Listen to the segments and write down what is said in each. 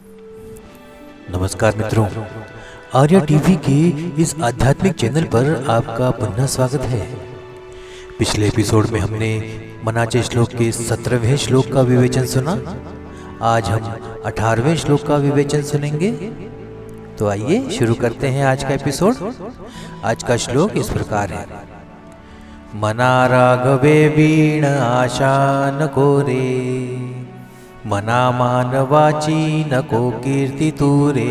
नमस्कार मित्रों, आर्या टीवी के इस आध्यात्मिक चैनल पर आपका पुनः स्वागत है। पिछले एपिसोड में हमने मनाचे श्लोक के 17वें श्लोक का विवेचन सुना। आज हम 18वें श्लोक का विवेचन सुनेंगे। तो आइए शुरू करते हैं आज का एपिसोड। आज का श्लोक इस प्रकार है। मना राघवे वीण आशा न कोरे, मना मानवाची नको कीर्ति तूरे,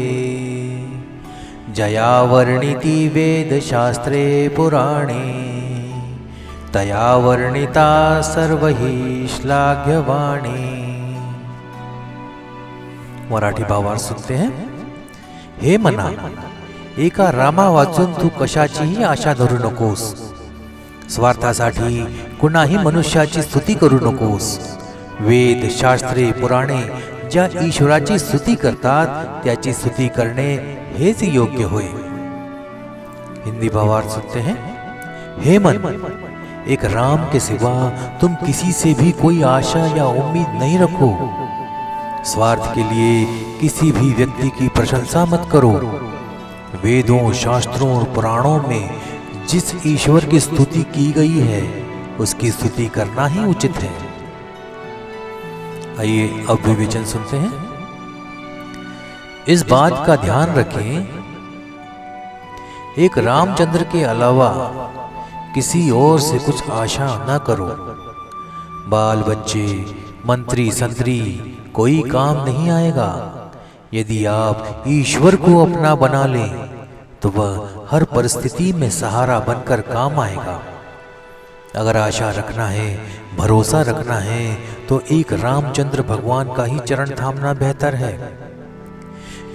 जया वर्णिति वेद शास्त्रे पुराणे, तया वर्णिता सर्वहि श्लाघ्यवाणी। मराठी भावार्थ सुनते हैं। हे मना, एका रामा वाचून तू कशाचीही आशा धरू नकोस। स्वार्थासाठी कुणाही मनुष्याची स्तुती करू नकोस। वेद शास्त्रे पुराणे ज्या ईश्वराची स्तुती करतात त्याची स्तुती करणे हेच योग्य होय। हिंदी भावार्थ सुनते हैं। हे मन, एक राम के सिवा तुम किसी से भी कोई आशा या उम्मीद नहीं रखो। स्वार्थ के लिए किसी भी व्यक्ति की प्रशंसा मत करो। वेदों शास्त्रों और पुराणों में जिस ईश्वर की स्तुति की गई है उसकी स्तुति करना ही उचित है। आइए अब विवेचन सुनते हैं। इस बात का ध्यान रखें, एक रामचंद्र के अलावा किसी और से कुछ आशा न करो। बाल बच्चे, मंत्री संतरी कोई काम नहीं आएगा। यदि आप ईश्वर को अपना बना लें तो वह हर परिस्थिति में सहारा बनकर काम आएगा। अगर आशा रखना है, भरोसा रखना है तो एक रामचंद्र भगवान का ही चरण थामना बेहतर है।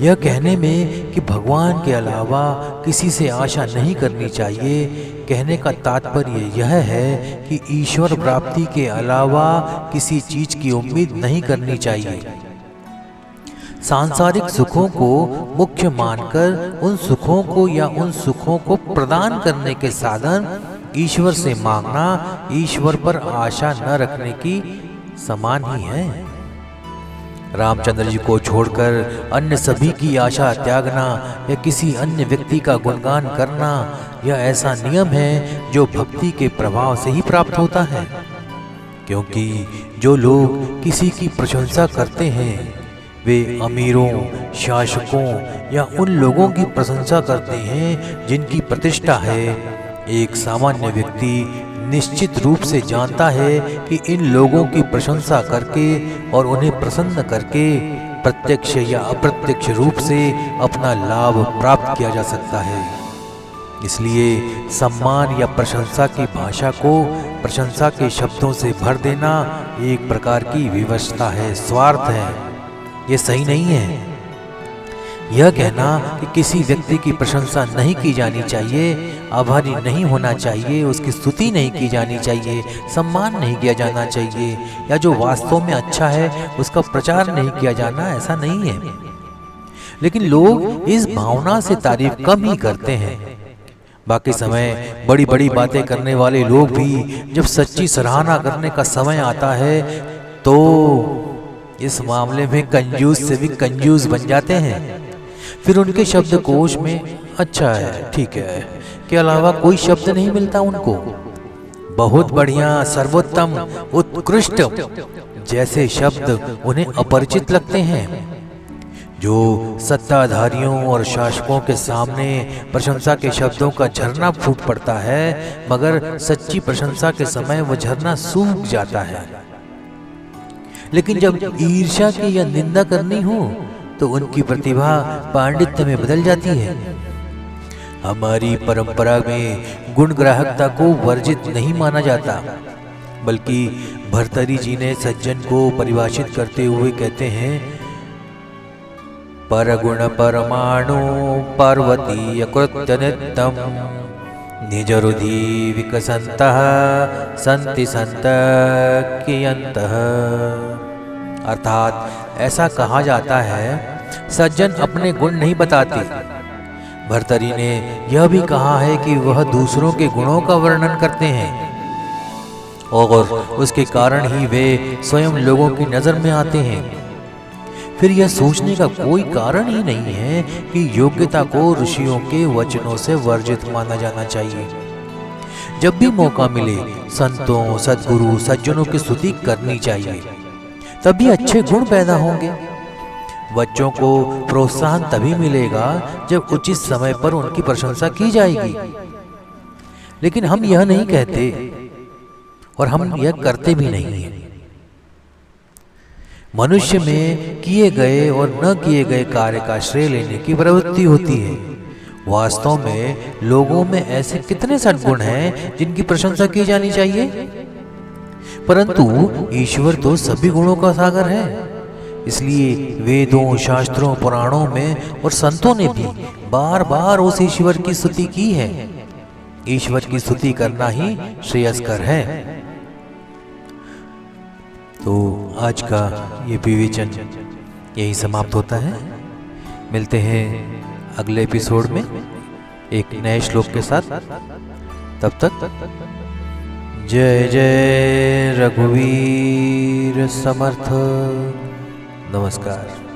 यह कहने में कि भगवान के अलावा किसी से आशा नहीं करनी चाहिए, कहने का तात्पर्य यह है कि ईश्वर प्राप्ति के अलावा किसी चीज की उम्मीद नहीं करनी चाहिए। सांसारिक सुखों को मुख्य मानकर उन सुखों को या उन सुखों को प्रदान करने के साधन ईश्वर से मांगना ईश्वर पर आशा न रखने की समान ही है। रामचंद्र जी को छोड़कर अन्य सभी की आशा त्यागना या किसी अन्य व्यक्ति का गुणगान करना, यह ऐसा नियम है जो भक्ति के प्रभाव से ही प्राप्त होता है। क्योंकि जो लोग किसी की प्रशंसा करते हैं वे अमीरों, शासकों या उन लोगों की प्रशंसा करते हैं जिनकी प्रतिष्ठा है। एक सामान्य व्यक्ति निश्चित रूप से जानता है कि इन लोगों की प्रशंसा करके और उन्हें प्रसन्न करके प्रत्यक्ष या अप्रत्यक्ष रूप से अपना लाभ प्राप्त किया जा सकता है। इसलिए सम्मान या प्रशंसा की भाषा को प्रशंसा के शब्दों से भर देना एक प्रकार की विवशता है, स्वार्थ है। ये सही नहीं है। यह कहना कि किसी व्यक्ति की प्रशंसा नहीं की जानी चाहिए, आभारी नहीं होना चाहिए, उसकी स्तुति नहीं की जानी चाहिए, सम्मान नहीं किया जाना चाहिए, या जो वास्तव में अच्छा है उसका प्रचार नहीं किया जाना, ऐसा नहीं है। लेकिन लोग इस भावना से तारीफ कम ही करते हैं। बाकी समय बड़ी बड़ी बातें करने वाले लोग भी जब सच्ची सराहना करने का समय आता है तो इस मामले में कंजूस से भी कंजूस बन जाते हैं। फिर उनके शब्दकोश में अच्छा है, ठीक है के अलावा कोई शब्द नहीं मिलता उनको। बहुत बढ़िया, सर्वोत्तम, उत्कृष्ट जैसे शब्द उन्हें अपरिचित लगते हैं। जो सत्ताधारियों और शासकों के सामने प्रशंसा के शब्दों का झरना फूट पड़ता है, मगर सच्ची प्रशंसा के समय वह झरना सूख जाता है। लेकिन जब ईर्ष्या की या निंदा करनी हो तो उनकी प्रतिभा पांडित्य में बदल जाती है। हमारी परंपरा में गुण ग्राहकता को वर्जित नहीं माना जाता, बल्कि भर्तरी जी ने सज्जन को परिभाषित करते हुए कहते हैं, परगुण परमाणु पार्वती कृत्य नित्यम निज रुधि विकसन्तः सन्ति सन्तकियन्तः। अर्थात ऐसा कहा जाता है, सज्जन अपने गुण नहीं बताते। भर्तरी ने यह भी कहा है कि वह दूसरों के गुणों का वर्णन करते हैं और उसके कारण ही वे स्वयं लोगों की नजर में आते हैं। फिर यह सोचने का कोई कारण ही नहीं है कि योग्यता को ऋषियों के वचनों से वर्जित माना जाना चाहिए। जब भी मौका मिले संतों, सद्गुरु, सज्जनों की स्तुति करनी चाहिए, तभी अच्छे गुण पैदा होंगे। बच्चों को प्रोत्साहन तभी मिलेगा जब उचित समय पर उनकी प्रशंसा की जाएगी। लेकिन हम यह नहीं कहते और हम यह करते भी नहीं हैं। मनुष्य में किए गए और न किए गए कार्य का श्रेय लेने की प्रवृत्ति होती है। वास्तव में लोगों में ऐसे कितने सद्गुण हैं जिनकी प्रशंसा की जानी चाहिए, परंतु ईश्वर तो सभी गुणों का सागर है। इसलिए वेदों, शास्त्रों, पुराणों में और संतों ने भी बार बार उस ईश्वर की स्तुति की है। ईश्वर की स्तुति करना ही श्रेयस्कर है। तो आज का ये विवेचन यही समाप्त होता है। मिलते हैं अगले एपिसोड में एक नए श्लोक के साथ। तब तक जय जय रघुवीर समर्थ। नमस्कार।